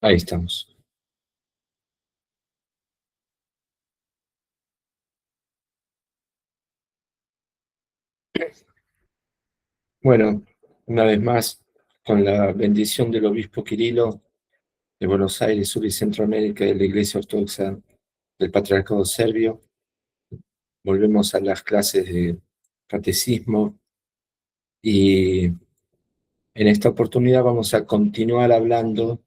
Ahí estamos. Bueno, una vez más, con la bendición del obispo Quirilo de Buenos Aires, Sur y Centroamérica, de la Iglesia Ortodoxa del Patriarcado Serbio, volvemos a las clases de catecismo y en esta oportunidad vamos a continuar hablando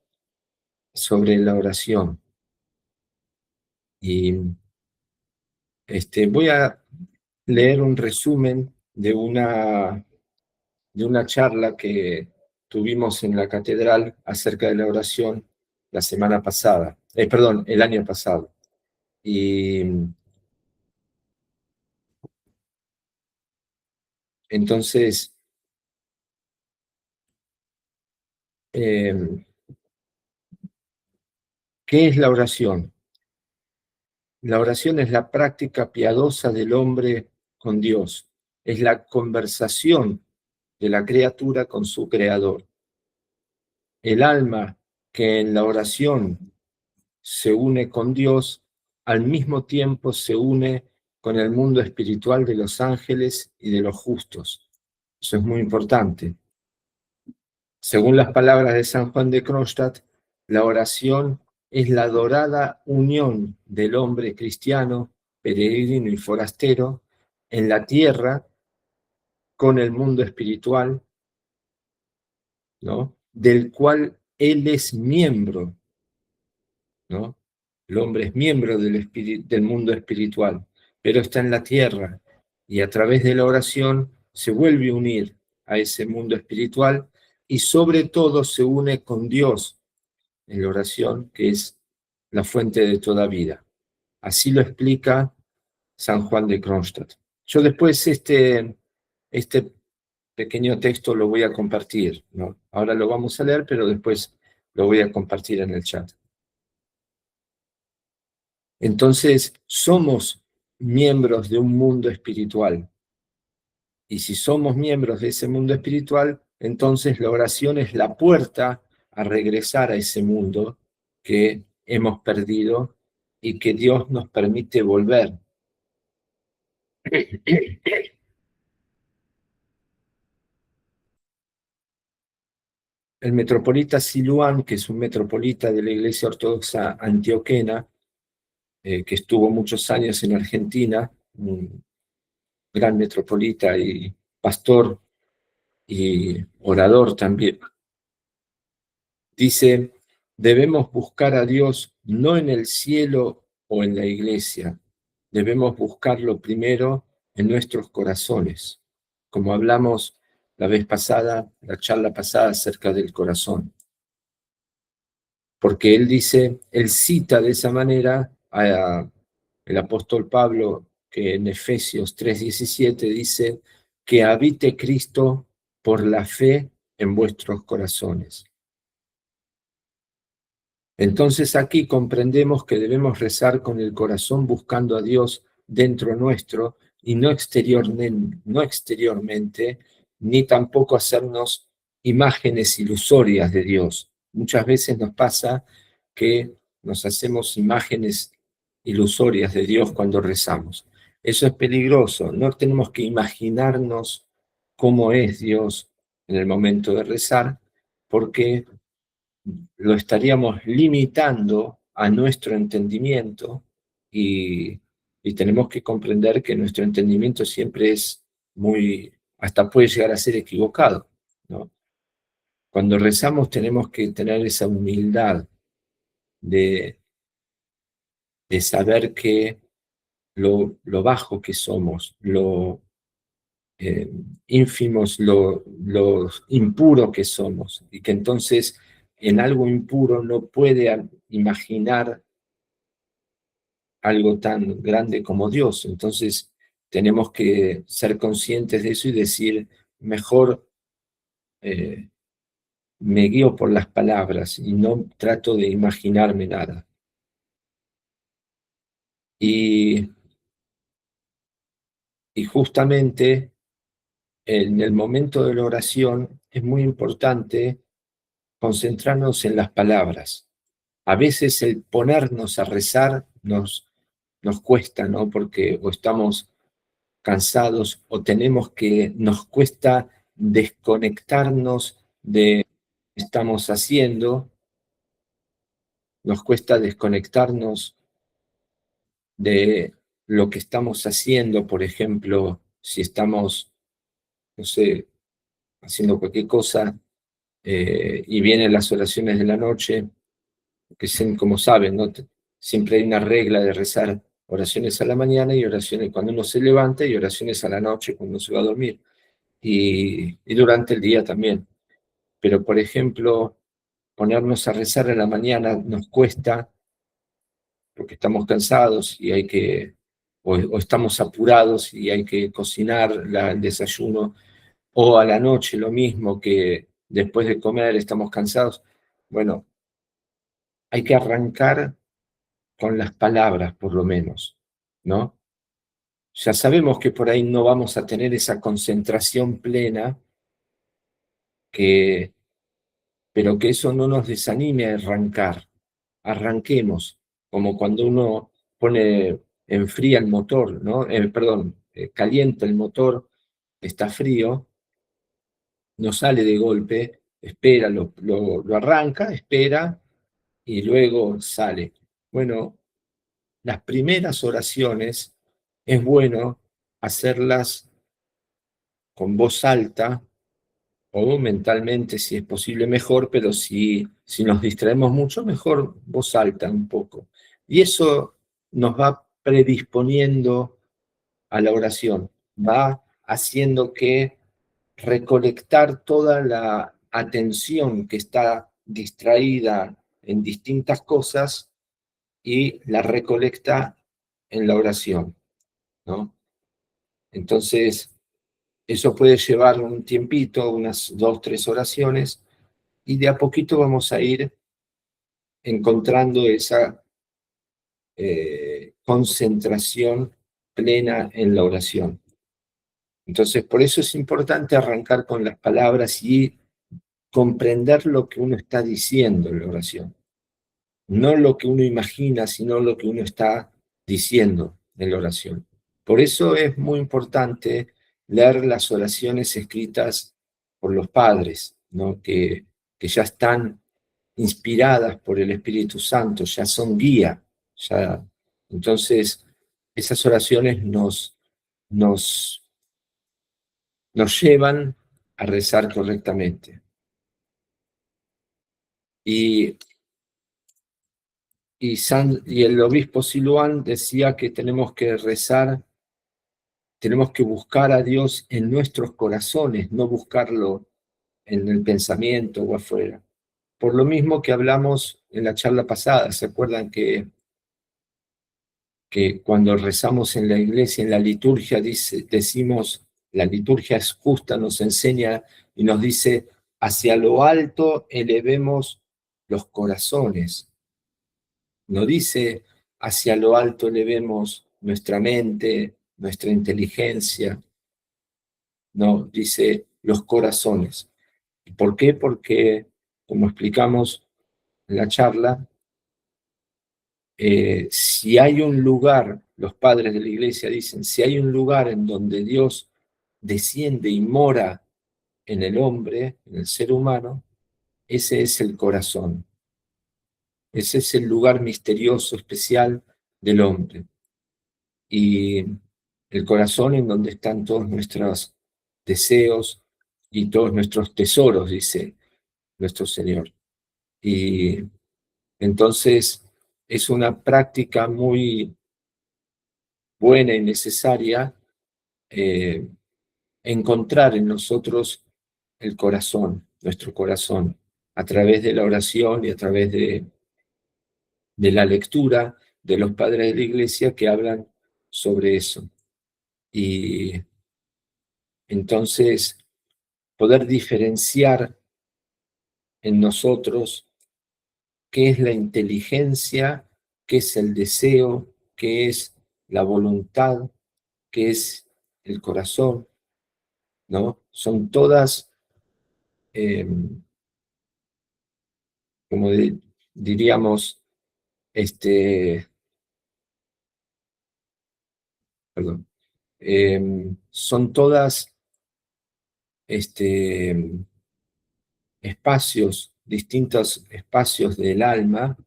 sobre la oración. Y voy a leer un resumen de una charla que tuvimos en la catedral acerca de la oración la semana pasada, perdón, el año pasado. Y entonces, ¿qué es la oración? La oración es la práctica piadosa del hombre con Dios, es la conversación de la criatura con su creador. El alma que en la oración se une con Dios, al mismo tiempo se une con el mundo espiritual de los ángeles y de los justos. Eso es muy importante. Según las palabras de San Juan de Kronstadt, la oración es la dorada unión del hombre cristiano, peregrino y forastero en la tierra con el mundo espiritual, ¿no? Del cual él es miembro, ¿no? El hombre es miembro del mundo espiritual, pero está en la tierra y a través de la oración se vuelve a unir a ese mundo espiritual y sobre todo se une con Dios en la oración, que es la fuente de toda vida. Así lo explica San Juan de Kronstadt. Yo después este pequeño texto lo voy a compartir, ¿no? Ahora lo vamos a leer, pero después lo voy a compartir en el chat. Entonces, somos miembros de un mundo espiritual. Y si somos miembros de ese mundo espiritual, entonces la oración es la puerta a regresar a ese mundo que hemos perdido y que Dios nos permite volver. El metropolita Siluán, que es un metropolita de la Iglesia Ortodoxa antioquena, que estuvo muchos años en Argentina, un gran metropolita y pastor y orador también, dice: debemos buscar a Dios no en el cielo o en la iglesia, debemos buscarlo primero en nuestros corazones, como hablamos la vez pasada, la charla pasada acerca del corazón. Porque él cita de esa manera el apóstol Pablo, que en Efesios 3:17 dice que habite Cristo por la fe en vuestros corazones. Entonces aquí comprendemos que debemos rezar con el corazón buscando a Dios dentro nuestro y no exteriormente, ni tampoco hacernos imágenes ilusorias de Dios. Muchas veces nos pasa que nos hacemos imágenes ilusorias de Dios cuando rezamos. Eso es peligroso. No tenemos que imaginarnos cómo es Dios en el momento de rezar, porque lo estaríamos limitando a nuestro entendimiento y tenemos que comprender que nuestro entendimiento siempre es hasta puede llegar a ser equivocado, ¿no? Cuando rezamos tenemos que tener esa humildad de, de saber que lo bajo que somos, lo ínfimos, lo impuro que somos, y que entonces en algo impuro no puede imaginar algo tan grande como Dios. Entonces tenemos que ser conscientes de eso y decir: mejor me guío por las palabras y no trato de imaginarme nada. Y justamente en el momento de la oración es muy importante concentrarnos en las palabras. A veces el ponernos a rezar nos cuesta, ¿no? Porque o estamos cansados o nos cuesta desconectarnos de lo que estamos haciendo, nos cuesta desconectarnos de lo que estamos haciendo, por ejemplo, si estamos, no sé, haciendo cualquier cosa y vienen las oraciones de la noche, que como saben, ¿no? Siempre hay una regla de rezar oraciones a la mañana y oraciones cuando uno se levanta y oraciones a la noche cuando uno se va a dormir y durante el día también. Pero, por ejemplo, ponernos a rezar a la mañana nos cuesta porque estamos cansados y o estamos apurados y hay que cocinar el desayuno, o a la noche lo mismo que después de comer estamos cansados. Bueno, hay que arrancar con las palabras, por lo menos, ¿no? Ya sabemos que por ahí no vamos a tener esa concentración plena, pero que eso no nos desanime a arrancar. Arranquemos, como cuando uno enfría el motor, ¿no? Perdón, calienta el motor, está frío, no sale de golpe, espera, lo arranca, espera y luego sale. Bueno, las primeras oraciones es bueno hacerlas con voz alta o mentalmente, si es posible, mejor, pero si nos distraemos mucho, mejor voz alta un poco. Y eso nos va predisponiendo a la oración, va haciendo que recolectar toda la atención que está distraída en distintas cosas y la recolecta en la oración, ¿no? Entonces, eso puede llevar un tiempito, unas 2, 3 oraciones, y de a poquito vamos a ir encontrando esa concentración plena en la oración. Entonces, por eso es importante arrancar con las palabras y comprender lo que uno está diciendo en la oración. No lo que uno imagina, sino lo que uno está diciendo en la oración. Por eso es muy importante leer las oraciones escritas por los padres, ¿no? Que ya están inspiradas por el Espíritu Santo, ya son guía. Entonces, esas oraciones nos, nos llevan a rezar correctamente. Y y el obispo Siluán decía que tenemos que rezar, tenemos que buscar a Dios en nuestros corazones, no buscarlo en el pensamiento o afuera. Por lo mismo que hablamos en la charla pasada, ¿se acuerdan que cuando rezamos en la iglesia, en la liturgia, decimos, la liturgia es justa, nos enseña y nos dice, hacia lo alto elevemos los corazones? No dice hacia lo alto elevemos nuestra mente, nuestra inteligencia, no, dice los corazones. ¿Por qué? Porque, como explicamos en la charla, si hay un lugar, los padres de la iglesia dicen, si hay un lugar en donde Dios desciende y mora en el hombre, en el ser humano, ese es el corazón. Ese es el lugar misterioso, especial del hombre. Y el corazón en donde están todos nuestros deseos y todos nuestros tesoros, dice nuestro Señor. Y entonces es una práctica muy buena y necesaria eh, encontrar en nosotros el corazón, nuestro corazón, a través de la oración y a través de la lectura de los padres de la iglesia que hablan sobre eso. Y entonces poder diferenciar en nosotros qué es la inteligencia, qué es el deseo, qué es la voluntad, qué es el corazón, ¿no? Son todas, como diríamos, perdón, son todas espacios, distintos espacios del alma,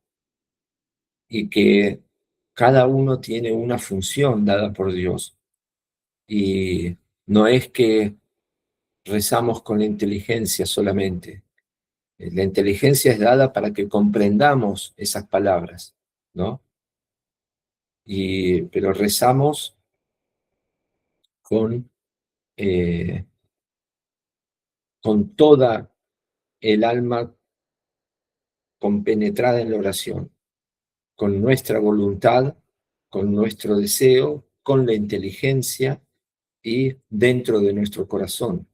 y que cada uno tiene una función dada por Dios. Y no es que rezamos con la inteligencia solamente. La inteligencia es dada para que comprendamos esas palabras, ¿no? Pero rezamos eh, con toda el alma compenetrada en la oración, con nuestra voluntad, con nuestro deseo, con la inteligencia y dentro de nuestro corazón,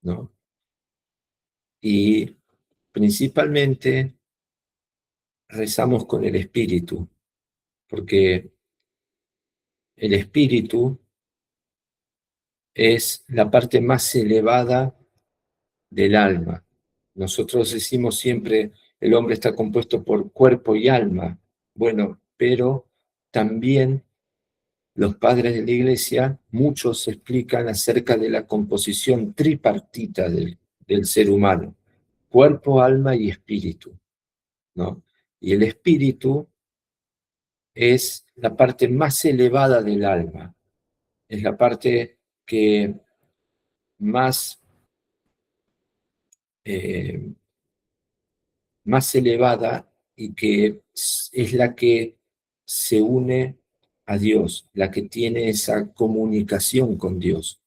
¿no? Y principalmente rezamos con el espíritu, porque el espíritu es la parte más elevada del alma. Nosotros decimos siempre, el hombre está compuesto por cuerpo y alma. Bueno, pero también los padres de la Iglesia, muchos explican acerca de la composición tripartita del ser humano, cuerpo, alma y espíritu, ¿no? Y el espíritu es la parte más elevada del alma, es la parte que más, eh, más elevada y que es la que se une a Dios, la que tiene esa comunicación con Dios.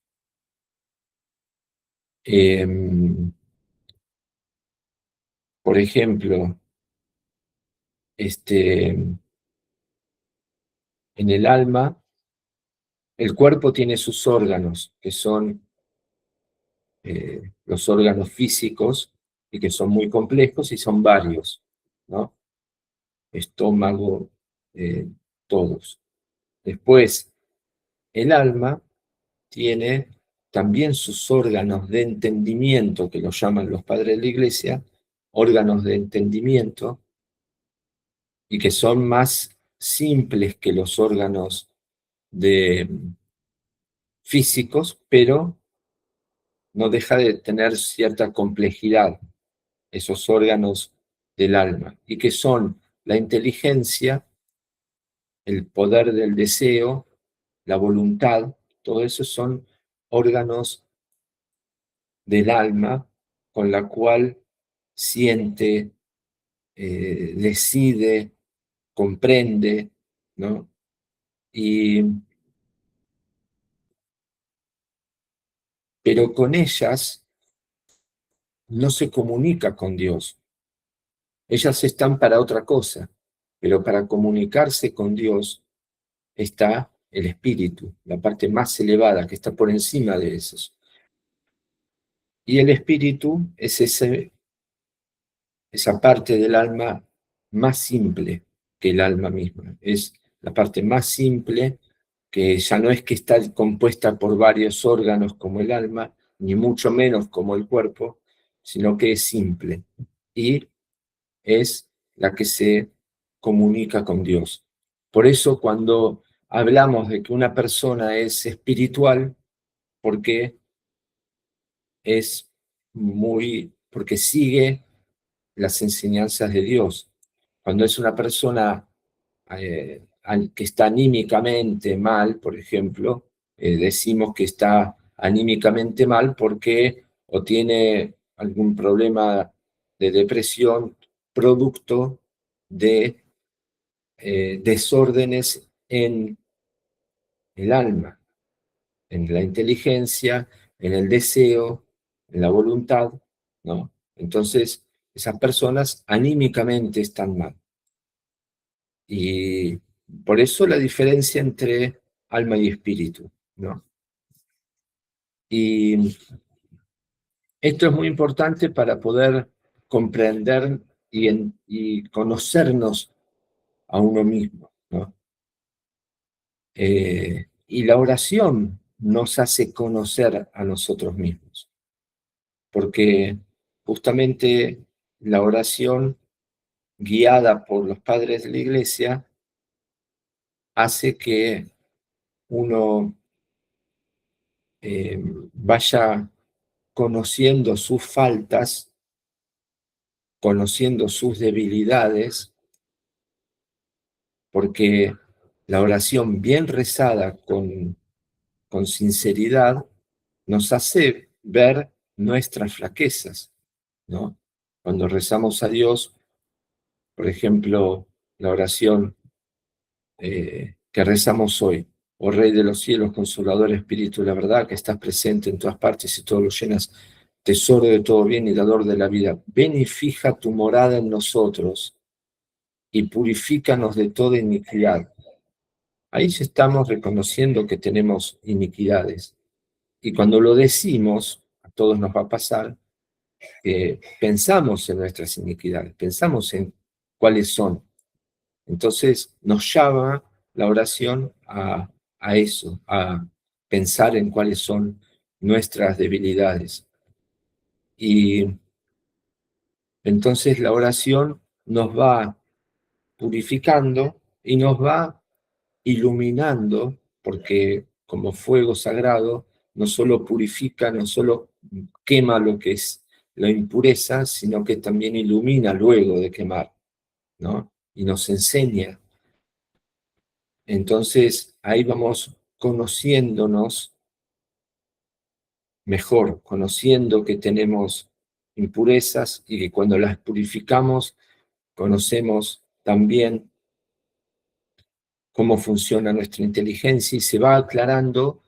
Por ejemplo, en el alma, el cuerpo tiene sus órganos, que son los órganos físicos, y que son muy complejos y son varios, ¿no? Estómago, todos. Después, el alma tiene también sus órganos de entendimiento, que los llaman los padres de la Iglesia, órganos de entendimiento, y que son más simples que los órganos físicos, pero no deja de tener cierta complejidad esos órganos del alma, y que son la inteligencia, el poder del deseo, la voluntad. Todo eso son órganos del alma con la cual siente, decide, comprende, ¿no? Pero con ellas no se comunica con Dios. Ellas están para otra cosa, pero para comunicarse con Dios está el espíritu, la parte más elevada que está por encima de esos. Y el espíritu es esa parte del alma más simple que el alma misma. Es la parte más simple, que ya no es que está compuesta por varios órganos como el alma, ni mucho menos como el cuerpo, sino que es simple. Y es la que se comunica con Dios. Por eso cuando hablamos de que una persona es espiritual, porque porque sigue las enseñanzas de Dios. Cuando es una persona que está anímicamente mal, por ejemplo, decimos que está anímicamente mal porque o tiene algún problema de depresión producto de desórdenes en el alma, en la inteligencia, en el deseo, en la voluntad, ¿no? Entonces, esas personas anímicamente están mal. Y por eso la diferencia entre alma y espíritu, ¿no? Y esto es muy importante para poder comprender y conocernos a uno mismo, ¿no? Y la oración nos hace conocer a nosotros mismos, porque justamente la oración guiada por los padres de la Iglesia, hace que uno vaya conociendo sus faltas, conociendo sus debilidades, porque la oración bien rezada con sinceridad nos hace ver nuestras flaquezas, ¿no? Cuando rezamos a Dios, por ejemplo, la oración que rezamos hoy: oh Rey de los cielos, Consolador Espíritu, la verdad que estás presente en todas partes y todo lo llenas, tesoro de todo bien y dador de la vida. Ven y fija tu morada en nosotros y purifícanos de toda iniquidad. Ahí ya estamos reconociendo que tenemos iniquidades. Y cuando lo decimos, a todos nos va a pasar, que pensamos en nuestras iniquidades, pensamos en cuáles son. Entonces nos llama la oración a eso, a pensar en cuáles son nuestras debilidades. Y entonces la oración nos va purificando y nos va iluminando, porque como fuego sagrado no solo purifica, no solo quema lo que es la impureza, sino que también ilumina luego de quemar, ¿no? Y nos enseña. Entonces ahí vamos conociéndonos mejor, conociendo que tenemos impurezas y que cuando las purificamos conocemos también cómo funciona nuestra inteligencia y se va aclarando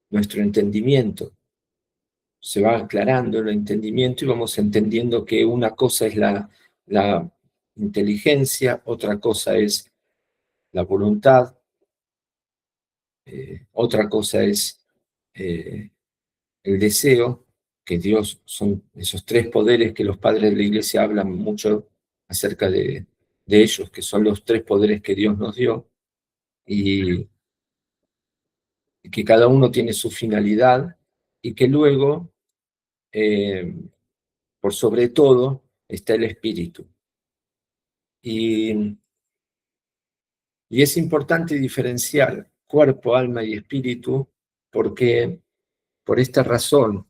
nuestro entendimiento. Se va aclarando el entendimiento y vamos entendiendo que una cosa es la inteligencia, otra cosa es la voluntad, otra cosa es el deseo, que Dios son esos tres poderes que los padres de la Iglesia hablan mucho acerca de ellos, que son los tres poderes que Dios nos dio, y que cada uno tiene su finalidad, y que luego, por sobre todo, está el espíritu. Y es importante diferenciar cuerpo, alma y espíritu, porque por esta razón,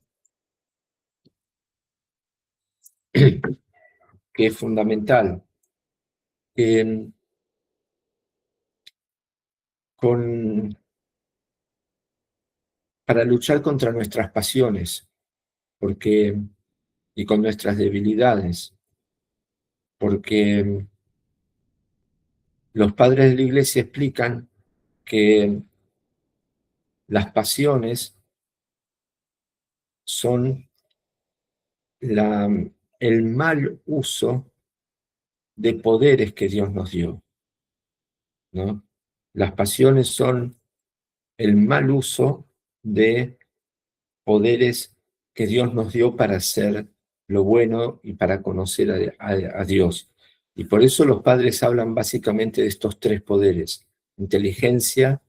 que es fundamental, para luchar contra nuestras pasiones, y con nuestras debilidades, porque los padres de la Iglesia explican que las pasiones son el mal uso de poderes que Dios nos dio, ¿no? Las pasiones son el mal uso de poderes que Dios nos dio para hacer lo bueno y para conocer a Dios. Y por eso los padres hablan básicamente de estos tres poderes: inteligencia,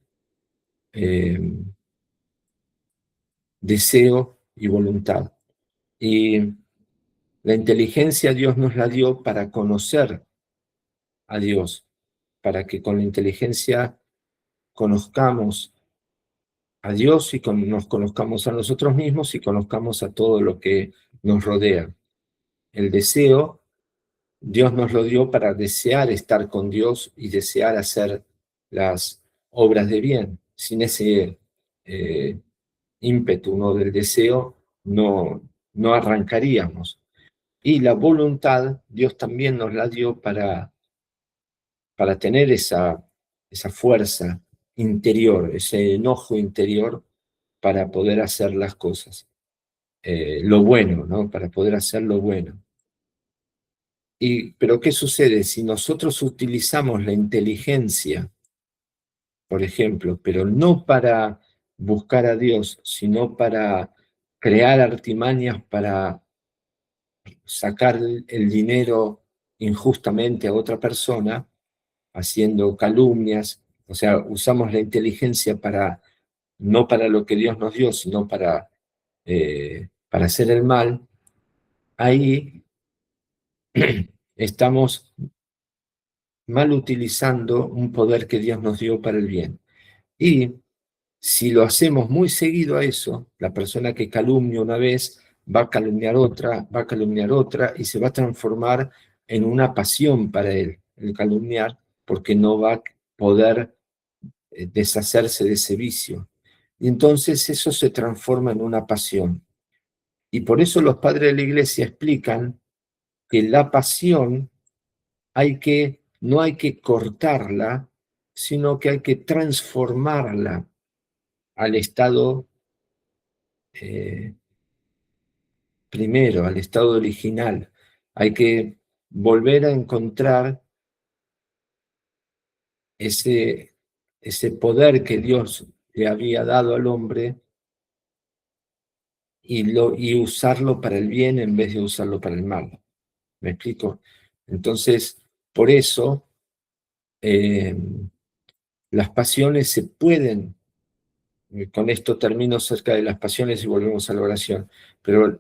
deseo y voluntad. Y la inteligencia Dios nos la dio para conocer a Dios, para que con la inteligencia conozcamos a Dios y nos conozcamos a nosotros mismos y conozcamos a todo lo que nos rodea. El deseo, Dios nos lo dio para desear estar con Dios y desear hacer las obras de bien. Sin ese ímpetu, ¿no?, del deseo, no arrancaríamos. Y la voluntad, Dios también nos la dio para tener esa fuerza interior, ese enojo interior para poder hacer las cosas, lo bueno, ¿no? Para poder hacer lo bueno. Pero ¿qué sucede? Si nosotros utilizamos la inteligencia, por ejemplo, pero no para buscar a Dios, sino para crear artimañas para sacar el dinero injustamente a otra persona, haciendo calumnias, o sea, usamos la inteligencia no para lo que Dios nos dio, sino para hacer el mal, ahí estamos mal utilizando un poder que Dios nos dio para el bien. Y si lo hacemos muy seguido a eso, la persona que calumnia una vez va a calumniar otra, va a calumniar otra, y se va a transformar en una pasión para él, el calumniar, porque no va a poder deshacerse de ese vicio. Y entonces eso se transforma en una pasión. Y por eso los padres de la iglesia explican que la pasión no hay que cortarla, sino que hay que transformarla al estado primero, al estado original. Hay que volver a encontrar ese poder que Dios le había dado al hombre y usarlo para el bien en vez de usarlo para el mal. ¿Me explico? Entonces, por eso, las pasiones se pueden, con esto termino cerca de las pasiones y volvemos a la oración, pero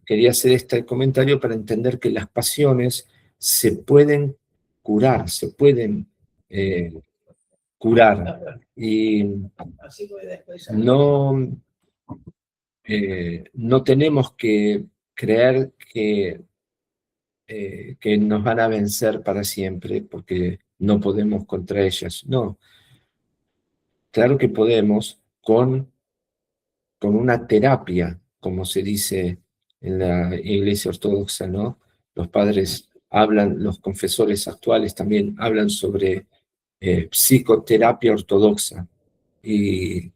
quería hacer este comentario para entender que las pasiones se pueden curar, se pueden curar, y no, no tenemos que creer que nos van a vencer para siempre porque no podemos contra ellas. No, claro que podemos con una terapia, como se dice en la Iglesia Ortodoxa, ¿no? Los padres hablan, los confesores actuales también hablan sobre psicoterapia ortodoxa, y,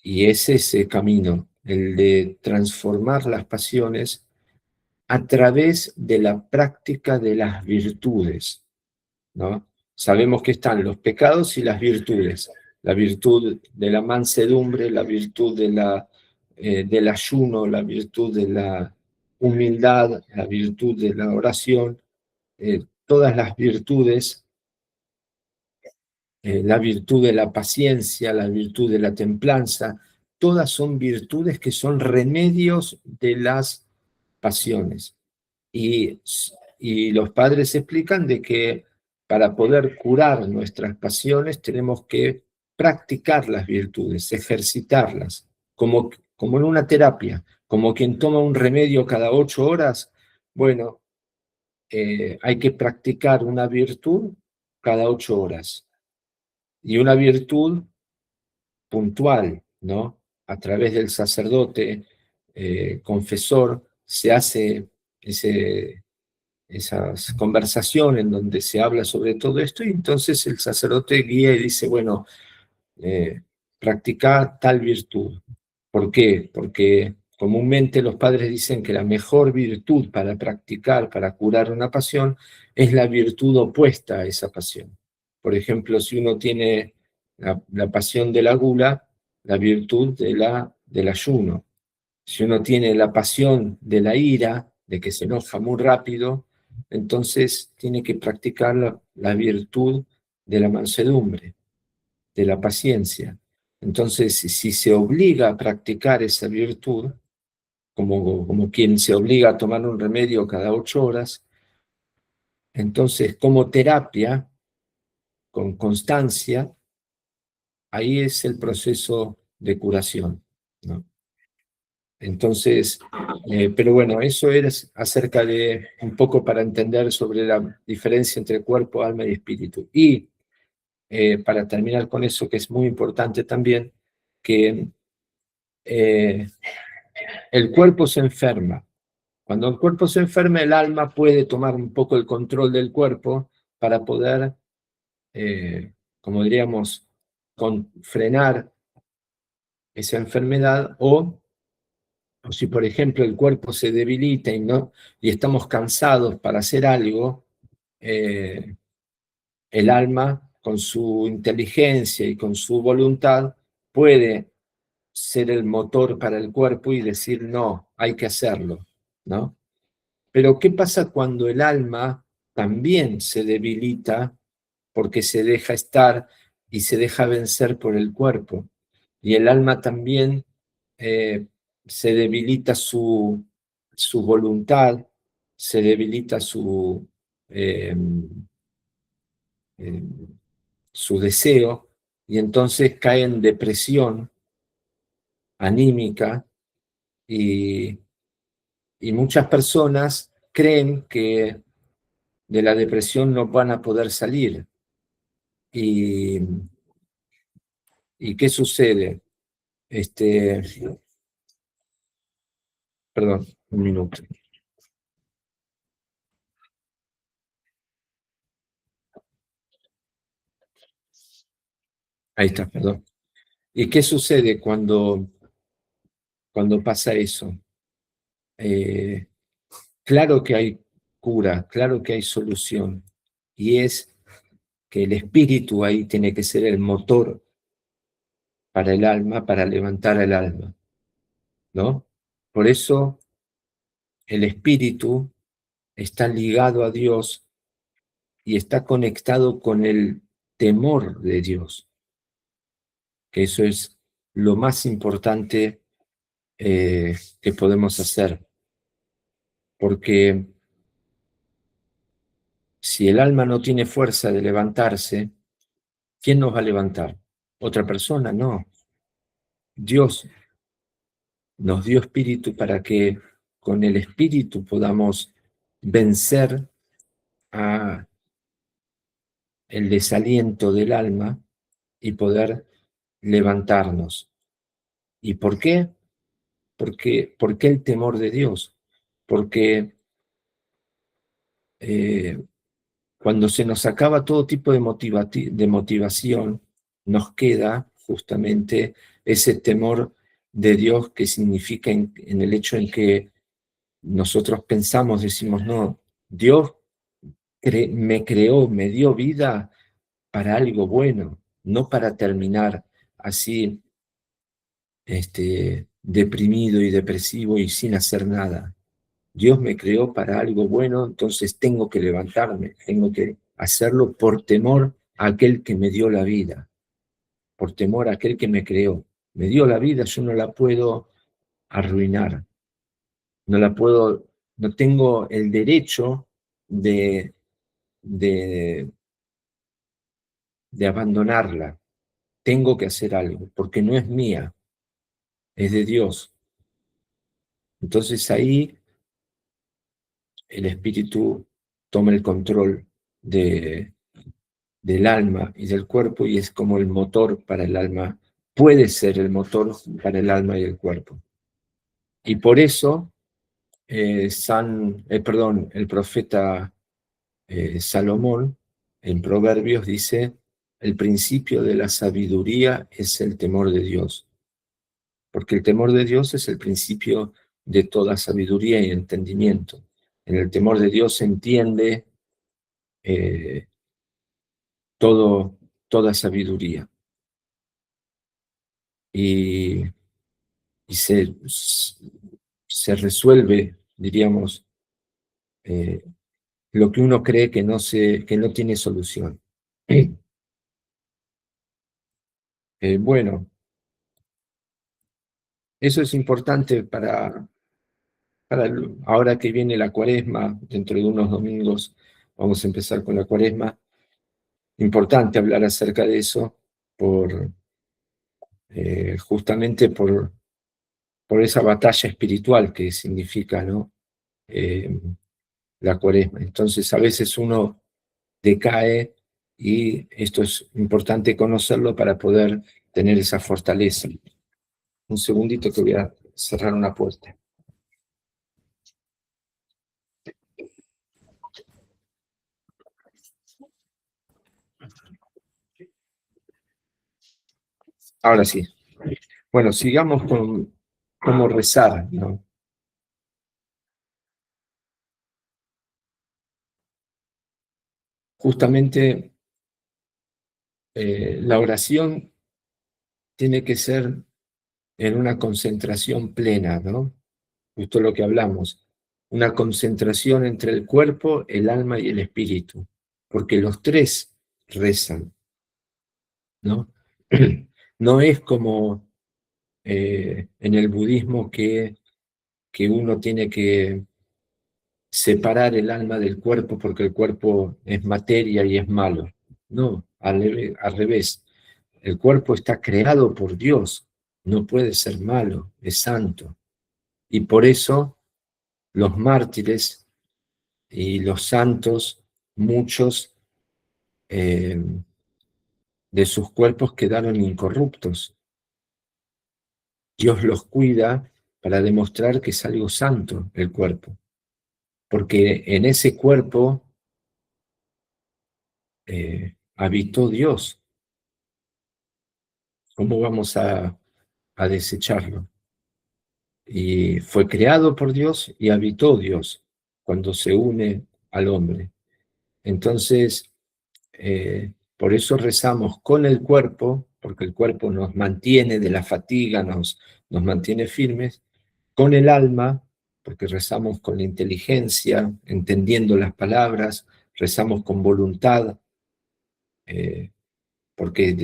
y es ese camino, el de transformar las pasiones a través de la práctica de las virtudes, ¿no? Sabemos que están los pecados y las virtudes. La virtud de la mansedumbre, la virtud del ayuno, la virtud de la humildad, la virtud de la oración, todas las virtudes, la virtud de la paciencia, la virtud de la templanza, todas son virtudes que son remedios de las pasiones. Y los padres explican de que para poder curar nuestras pasiones tenemos que practicar las virtudes, ejercitarlas, como en una terapia, como quien toma un remedio cada 8 horas. Bueno, hay que practicar una virtud cada 8 horas, y una virtud puntual, ¿no? A través del sacerdote confesor se hace esas conversaciones en donde se habla sobre todo esto, y entonces el sacerdote guía y dice, bueno, practica tal virtud. ¿Por qué? Porque comúnmente los padres dicen que la mejor virtud para practicar, para curar una pasión, es la virtud opuesta a esa pasión. Por ejemplo, si uno tiene la pasión de la gula, la virtud del ayuno. Si uno tiene la pasión de la ira, de que se enoja muy rápido, entonces tiene que practicar la virtud de la mansedumbre, de la paciencia. Entonces, si se obliga a practicar esa virtud, como quien se obliga a tomar un remedio cada 8 horas, entonces como terapia, con constancia, ahí es el proceso de curación, ¿no? Entonces, pero bueno, eso era acerca de un poco para entender sobre la diferencia entre cuerpo, alma y espíritu. Y para terminar con eso, que es muy importante también, que eh, el cuerpo se enferma. Cuando el cuerpo se enferma, el alma puede tomar un poco el control del cuerpo para poder, como diríamos, frenar esa enfermedad, o si, por ejemplo, el cuerpo se debilita y estamos cansados para hacer algo, el alma, con su inteligencia y con su voluntad, puede ser el motor para el cuerpo y decir, no, hay que hacerlo, ¿no? Pero ¿qué pasa cuando el alma también se debilita porque se deja estar y se deja vencer por el cuerpo? Y el alma también se debilita su voluntad, se debilita su deseo y entonces cae en depresión anímica y muchas personas creen que de la depresión no van a poder salir. ¿Y qué sucede? Perdón, un minuto. Ahí está, perdón. ¿Y qué sucede cuando pasa eso? Claro que hay cura, claro que hay solución, y es que el espíritu ahí tiene que ser el motor para el alma, para levantar el alma, ¿no? Por eso el espíritu está ligado a Dios y está conectado con el temor de Dios, que eso es lo más importante que podemos hacer, porque si el alma no tiene fuerza de levantarse, ¿quién nos va a levantar? ¿Otra persona? No. Dios nos dio espíritu para que con el espíritu podamos vencer a el desaliento del alma y poder levantarnos. ¿Y por qué? ¿Por qué el temor de Dios? Porque cuando se nos acaba todo tipo de motivación, nos queda justamente ese temor de Dios que significa en el hecho en que nosotros pensamos, decimos, no, Dios me creó, me dio vida para algo bueno, no para terminar así deprimido y depresivo y sin hacer nada. Dios me creó para algo bueno, entonces tengo que levantarme, tengo que hacerlo por temor a aquel que me dio la vida, por temor a aquel que me creó. Me dio la vida, yo no la puedo arruinar, no la puedo, no tengo el derecho de, de, de abandonarla. Tengo que hacer algo, porque no es mía, es de Dios. Entonces ahí el espíritu toma el control del alma y del cuerpo y es como el motor para el alma, puede ser el motor para el alma y el cuerpo. Y por eso el profeta Salomón en Proverbios dice, el principio de la sabiduría es el temor de Dios, porque el temor de Dios es el principio de toda sabiduría y entendimiento. En el temor de Dios se entiende eh, toda sabiduría. Y, y se resuelve, diríamos, eh, lo que uno cree que no tiene solución. Bueno, eso es importante ahora que viene la Cuaresma, dentro de unos domingos vamos a empezar con la Cuaresma. Importante hablar acerca de eso, justamente por esa batalla espiritual que significa, ¿no? La Cuaresma. Entonces, a veces uno decae y esto es importante conocerlo para poder tener esa fortaleza. Un segundito que voy a cerrar una puerta. Ahora sí. Bueno, sigamos con cómo rezar, ¿no? Justamente la oración tiene que ser en una concentración plena, ¿no? Justo lo que hablamos, una concentración entre el cuerpo, el alma y el espíritu, porque los tres rezan, ¿no? No es como en el budismo que uno tiene que separar el alma del cuerpo porque el cuerpo es materia y es malo. No, al revés. El cuerpo está creado por Dios, no puede ser malo, es santo. Y por eso los mártires y los santos, muchos de sus cuerpos quedaron incorruptos. Dios los cuida para demostrar que es algo santo el cuerpo, porque en ese cuerpo habitó Dios. ¿Cómo vamos a desecharlo? Y fue creado por Dios y habitó Dios cuando se une al hombre. Entonces, por eso rezamos con el cuerpo, porque el cuerpo nos mantiene de la fatiga, nos mantiene firmes, con el alma, porque rezamos con la inteligencia, entendiendo las palabras, rezamos con voluntad, porque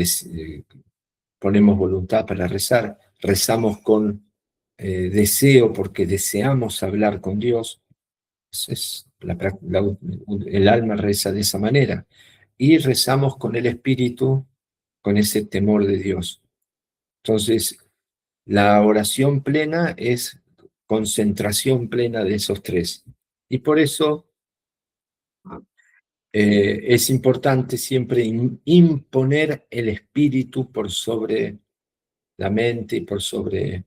ponemos voluntad para rezar, rezamos con deseo, porque deseamos hablar con Dios. El alma reza de esa manera. Y rezamos con el espíritu, con ese temor de Dios. Entonces, la oración plena es concentración plena de esos tres. Y por eso es importante siempre imponer el espíritu por sobre la mente y por sobre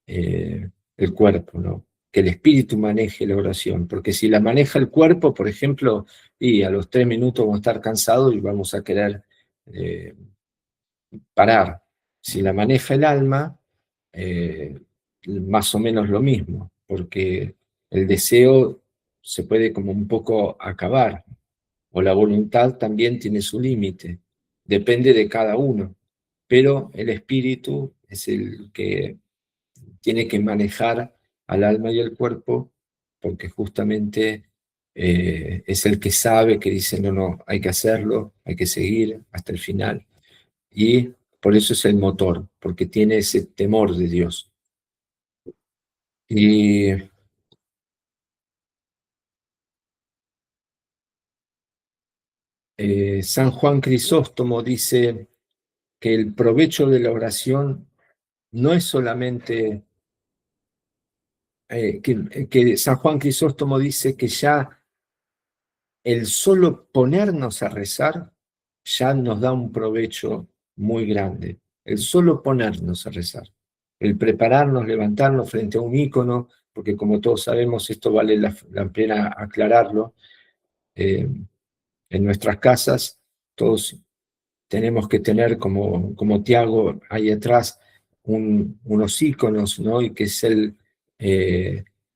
el cuerpo, ¿no? Que el espíritu maneje la oración, porque si la maneja el cuerpo, por ejemplo, y a los 3 minutos vamos a estar cansados y vamos a querer eh, parar. Si la maneja el alma, más o menos lo mismo, porque el deseo se puede como un poco acabar, o la voluntad también tiene su límite, depende de cada uno, pero el espíritu es el que tiene que manejar al alma y al cuerpo, porque justamente es el que sabe, que dice, no, no, hay que hacerlo, hay que seguir hasta el final. Y por eso es el motor, porque tiene ese temor de Dios. Y San Juan Crisóstomo dice que el provecho de la oración no es solamente, que San Juan Crisóstomo dice que ya el solo ponernos a rezar ya nos da un provecho muy grande. El solo ponernos a rezar, el prepararnos, levantarnos frente a un ícono, porque como todos sabemos, esto vale la pena aclararlo, en nuestras casas todos tenemos que tener, como Tiago ahí atrás, unos íconos, ¿no? Y que es el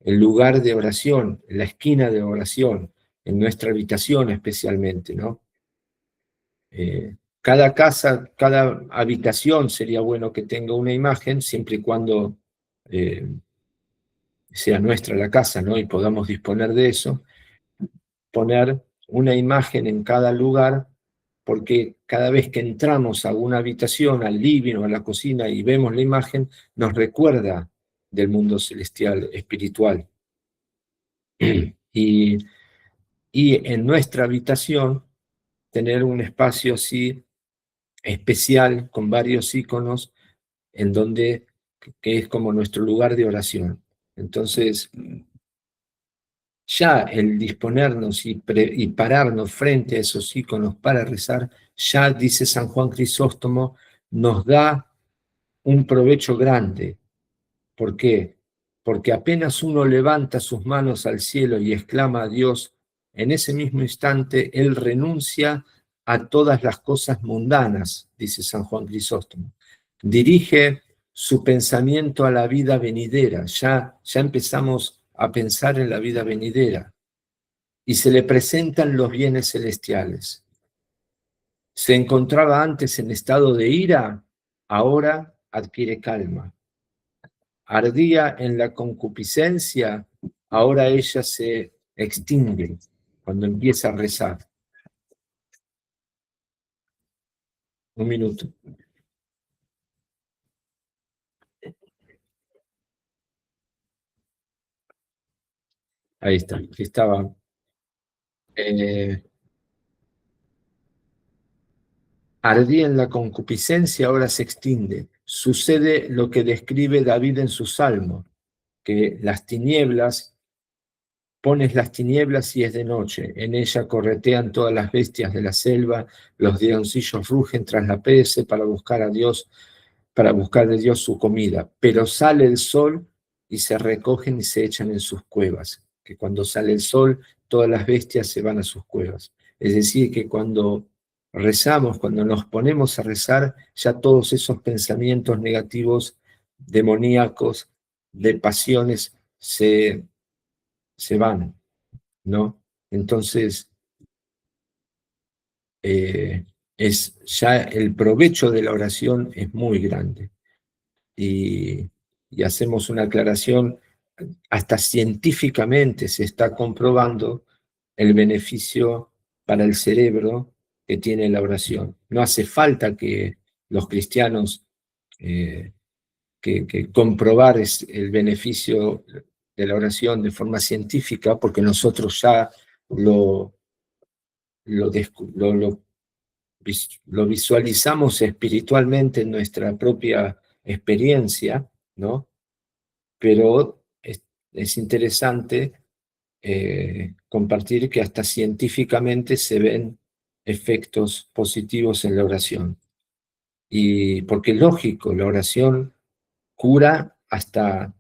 lugar de oración, la esquina de oración, en nuestra habitación especialmente, ¿no? Cada casa, cada habitación sería bueno que tenga una imagen, siempre y cuando eh, sea nuestra la casa, ¿no? Y podamos disponer de eso, poner una imagen en cada lugar, porque cada vez que entramos a una habitación, al living o a la cocina y vemos la imagen, nos recuerda del mundo celestial, espiritual. Y, y en nuestra habitación, tener un espacio así especial, con varios iconos, en donde, que es como nuestro lugar de oración. Entonces, ya el disponernos y pararnos frente a esos iconos para rezar, ya, dice San Juan Crisóstomo, nos da un provecho grande. ¿Por qué? Porque apenas uno levanta sus manos al cielo y exclama a Dios, en ese mismo instante Él renuncia a todas las cosas mundanas, dice San Juan Crisóstomo. Dirige su pensamiento a la vida venidera, ya empezamos a pensar en la vida venidera y se le presentan los bienes celestiales. Se encontraba antes en estado de ira, ahora adquiere calma. Ardía en la concupiscencia, ahora ella se extingue cuando empieza a rezar. Un minuto. Ahí está, estaba. Ardía en la concupiscencia, ahora se extingue. Sucede lo que describe David en su salmo, que las tinieblas, pones las tinieblas y es de noche, en ella corretean todas las bestias de la selva, los leoncillos rugen tras la presa para buscar a Dios, para buscar de Dios su comida, pero sale el sol y se recogen y se echan en sus cuevas, que cuando sale el sol todas las bestias se van a sus cuevas. Es decir, que cuando rezamos, cuando nos ponemos a rezar, ya todos esos pensamientos negativos, demoníacos, de pasiones, se van, ¿no? Entonces, eh, ya el provecho de la oración es muy grande. Y, y hacemos una aclaración, hasta científicamente se está comprobando el beneficio para el cerebro que tiene la oración. No hace falta que los cristianos que comprobar el beneficio de la oración de forma científica, porque nosotros ya lo, lo, lo, lo lo visualizamos espiritualmente en nuestra propia experiencia, ¿no? Pero es interesante compartir que hasta científicamente se ven efectos positivos en la oración. Y porque es lógico, la oración cura hasta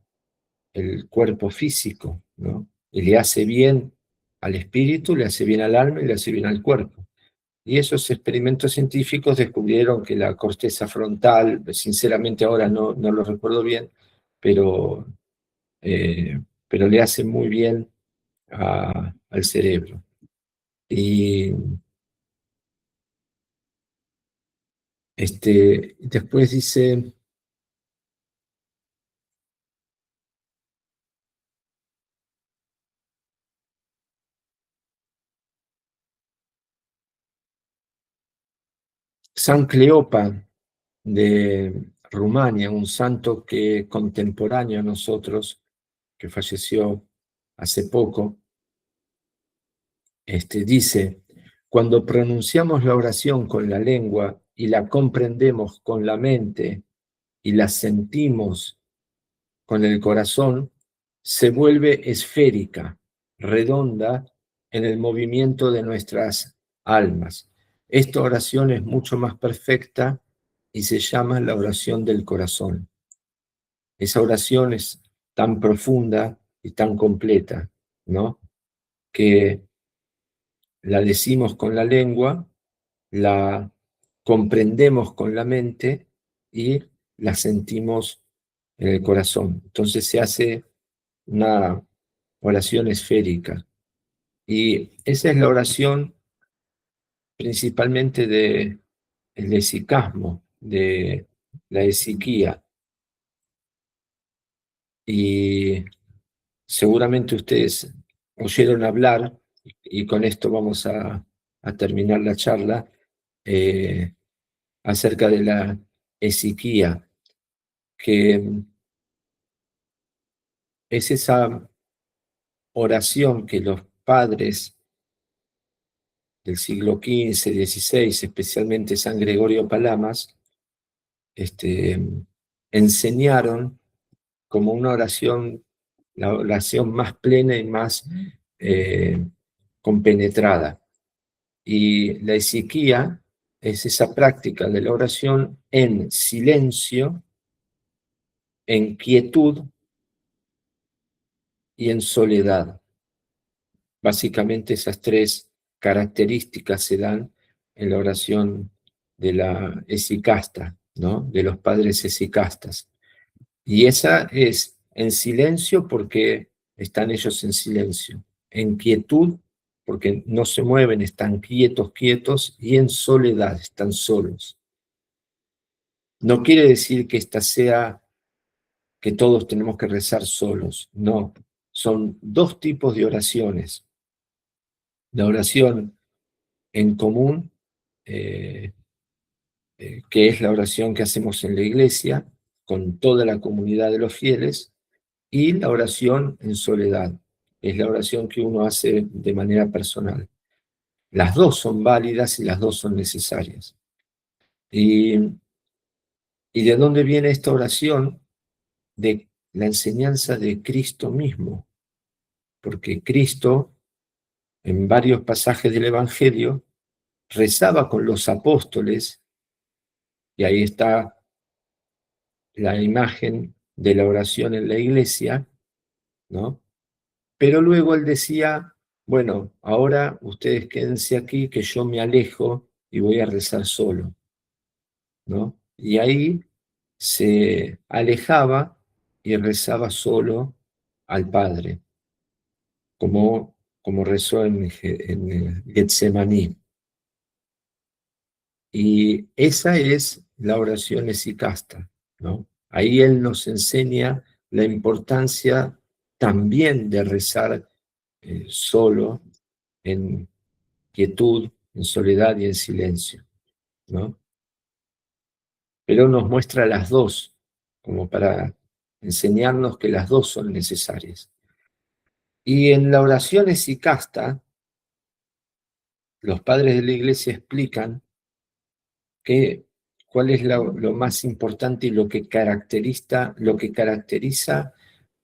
el cuerpo físico, ¿no? Y le hace bien al espíritu, le hace bien al alma y le hace bien al cuerpo. Y esos experimentos científicos descubrieron que la corteza frontal, sinceramente ahora no lo recuerdo bien, pero, pero le hace muy bien al cerebro. Y después dice, San Cleopa de Rumania, un santo que contemporáneo a nosotros, que falleció hace poco, dice, cuando pronunciamos la oración con la lengua y la comprendemos con la mente y la sentimos con el corazón, se vuelve esférica, redonda en el movimiento de nuestras almas. Esta oración es mucho más perfecta y se llama la oración del corazón. Esa oración es tan profunda y tan completa, ¿no? Que la decimos con la lengua, la comprendemos con la mente y la sentimos en el corazón. Entonces se hace una oración esférica. Y esa es la oración principalmente del esicasmo, de la esiquía. Y seguramente ustedes oyeron hablar, y con esto vamos a terminar la charla, acerca de la esiquía, que es esa oración que los padres del siglo XV, XVI, especialmente San Gregorio Palamas, enseñaron como una oración, la oración más plena y más compenetrada. Y la esiquía es esa práctica de la oración en silencio, en quietud y en soledad. Básicamente esas tres características se dan en la oración de la esicasta, ¿no? De los padres esicastas. Y esa es en silencio porque están ellos en silencio, en quietud porque no se mueven, están quietos, quietos, y en soledad, están solos. No quiere decir que esta sea que todos tenemos que rezar solos, no. Son dos tipos de oraciones. La oración en común, que es la oración que hacemos en la iglesia, con toda la comunidad de los fieles, y la oración en soledad. es la oración que uno hace de manera personal. Las dos son válidas y las dos son necesarias. ¿Y de dónde viene esta oración? De la enseñanza de Cristo mismo, porque Cristo, en varios pasajes del Evangelio, rezaba con los apóstoles, y ahí está la imagen de la oración en la iglesia, ¿no? Pero luego él decía, bueno, ahora ustedes quédense aquí, que yo me alejo y voy a rezar solo, ¿no? Y ahí se alejaba y rezaba solo al Padre, como rezó en Getsemaní. Y esa es la oración esicasta, ¿no? Ahí él nos enseña la importancia también de rezar solo, en quietud, en soledad y en silencio, ¿no? Pero nos muestra las dos, como para enseñarnos que las dos son necesarias. Y en la oración esicasta, los padres de la iglesia explican cuál es lo más importante y lo que caracteriza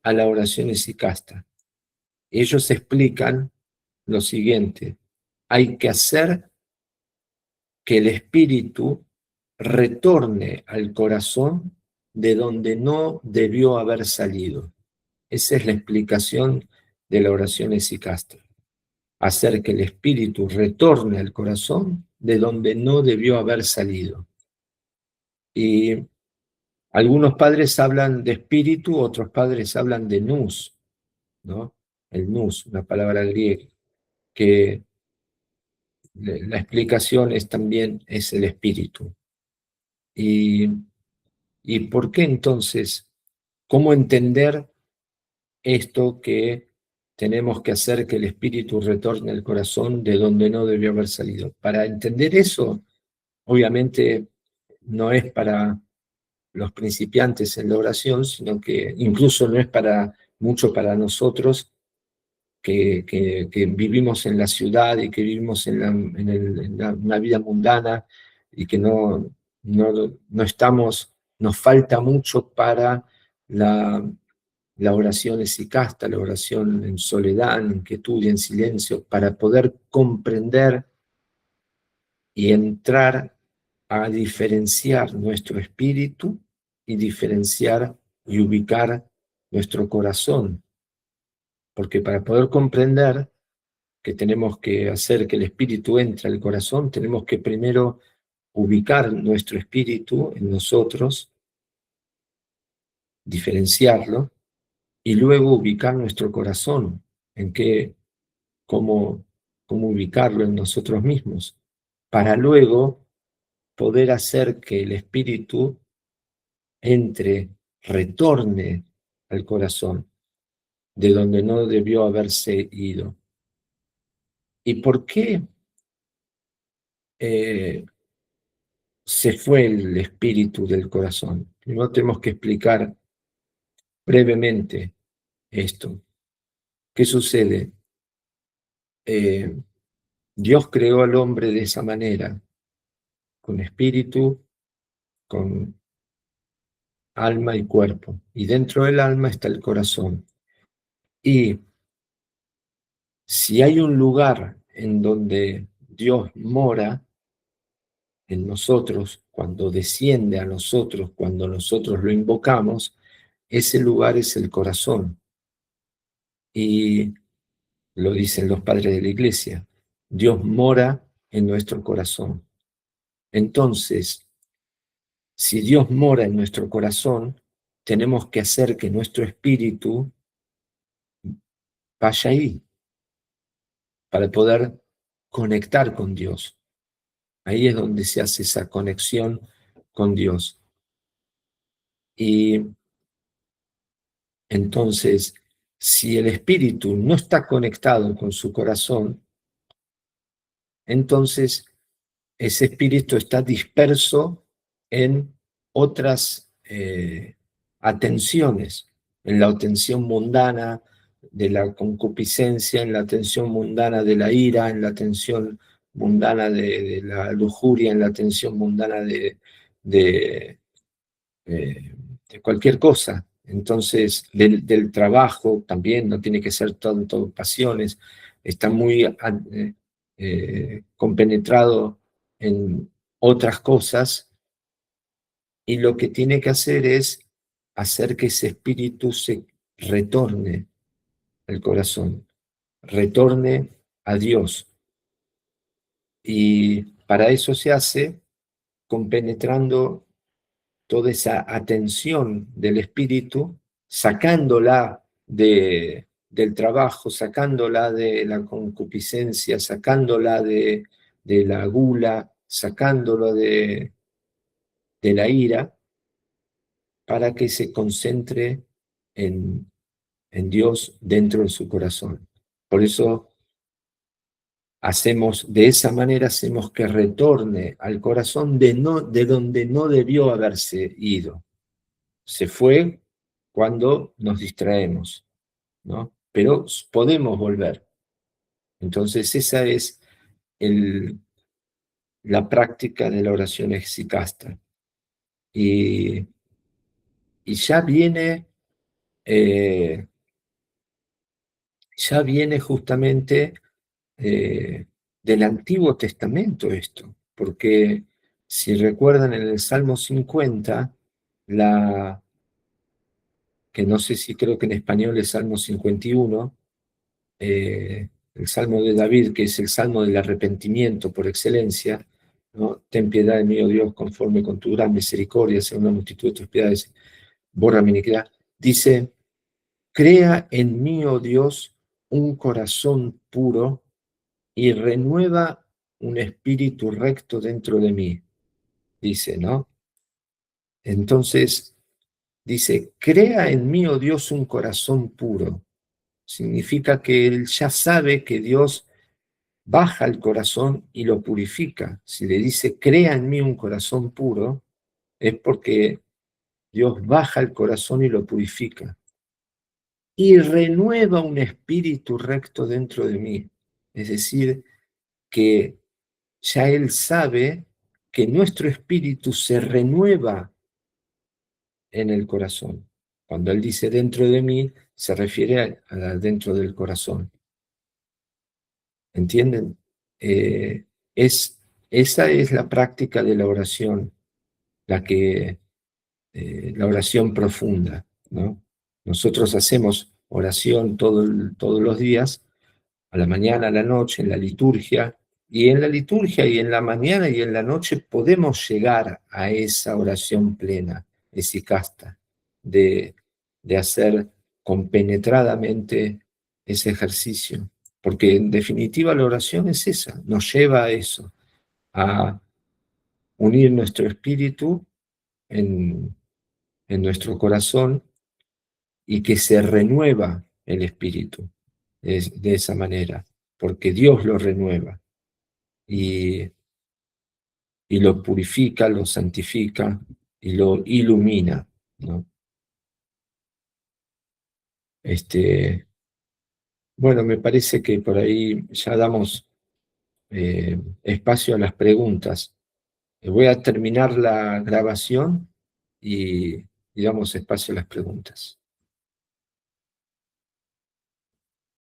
a la oración esicasta. Ellos explican lo siguiente: hay que hacer que el espíritu retorne al corazón de donde no debió haber salido. Esa es la explicación de la oración esicasta. Hacer que el espíritu retorne al corazón de donde no debió haber salido. Y algunos padres hablan de espíritu, otros padres hablan de nous, ¿no? El nous, una palabra griega, que la explicación también es el espíritu. ¿Y por qué entonces? ¿Cómo entender esto que tenemos que hacer que el espíritu retorne al corazón de donde no debió haber salido? Para entender eso, obviamente no es para los principiantes en la oración, sino que incluso no es mucho para nosotros que vivimos en la ciudad y que vivimos una vida mundana y que no estamos, nos falta mucho para la oración esicasta, la oración en soledad, en quietud y en silencio, para poder comprender y entrar a diferenciar nuestro espíritu y diferenciar y ubicar nuestro corazón. Porque para poder comprender que tenemos que hacer que el espíritu entre al corazón, tenemos que primero ubicar nuestro espíritu en nosotros, diferenciarlo, y luego ubicar nuestro corazón, cómo ubicarlo en nosotros mismos, para luego poder hacer que el espíritu retorne al corazón, de donde no debió haberse ido. ¿Y por qué se fue el espíritu del corazón? Primero tenemos que explicar brevemente esto. ¿Qué sucede? Dios creó al hombre de esa manera, con espíritu, con alma y cuerpo. Y dentro del alma está el corazón. Y si hay un lugar en donde Dios mora en nosotros, cuando desciende a nosotros, cuando nosotros lo invocamos, ese lugar es el corazón. Y lo dicen los padres de la iglesia, Dios mora en nuestro corazón. Entonces, si Dios mora en nuestro corazón, tenemos que hacer que nuestro espíritu vaya ahí, para poder conectar con Dios. Ahí es donde se hace esa conexión con Dios. Y entonces, si el espíritu no está conectado con su corazón, entonces ese espíritu está disperso en otras atenciones, en la atención mundana, de la concupiscencia, en la tensión mundana de la ira, en la tensión mundana de la lujuria, en la tensión mundana de, eh, de cualquier cosa. Entonces, del trabajo también, no tiene que ser todo pasiones, está muy compenetrado en otras cosas, y lo que tiene que hacer es hacer que ese espíritu se retorne al corazón, retorne a Dios. Y para eso se hace compenetrando toda esa atención del espíritu, sacándola del trabajo, sacándola de la concupiscencia, sacándola de la gula, sacándola de la ira, para que se concentre en Dios dentro de su corazón. Por eso de esa manera hacemos que retorne al corazón de donde no debió haberse ido. Se fue cuando nos distraemos, ¿no? Pero podemos volver. Entonces esa es la práctica de la oración exicasta. Y eh, ya viene justamente del Antiguo Testamento esto, porque si recuerdan en el Salmo 50, que no sé si creo que en español es Salmo 51, el Salmo de David, que es el Salmo del arrepentimiento por excelencia, ¿no? Ten piedad de mí, oh Dios, conforme con tu gran misericordia, según la multitud de tus piedades, borra mi iniquidad. Dice, crea en mí, oh Dios, un corazón puro y renueva un espíritu recto dentro de mí, dice, ¿no? Entonces, dice, crea en mí, oh Dios, un corazón puro. Significa que él ya sabe que Dios baja el corazón y lo purifica. Si le dice, crea en mí un corazón puro, es porque Dios baja el corazón y lo purifica. Y renueva un espíritu recto dentro de mí. Es decir, que ya Él sabe que nuestro espíritu se renueva en el corazón. Cuando Él dice dentro de mí, se refiere a dentro del corazón. ¿Entienden? Eh, Esa es la práctica de la oración, la oración profunda, ¿no? Nosotros hacemos oración todos los días, a la mañana, a la noche, en la liturgia, y en la liturgia y en la mañana y en la noche podemos llegar a esa oración plena, esicasta, de hacer compenetradamente ese ejercicio, porque en definitiva la oración es esa, nos lleva a eso, a unir nuestro espíritu en nuestro corazón y que se renueva el espíritu de esa manera, porque Dios lo renueva y, y lo purifica, lo santifica y lo ilumina, ¿no? Bueno, me parece que por ahí ya damos espacio a las preguntas. Voy a terminar la grabación y damos espacio a las preguntas.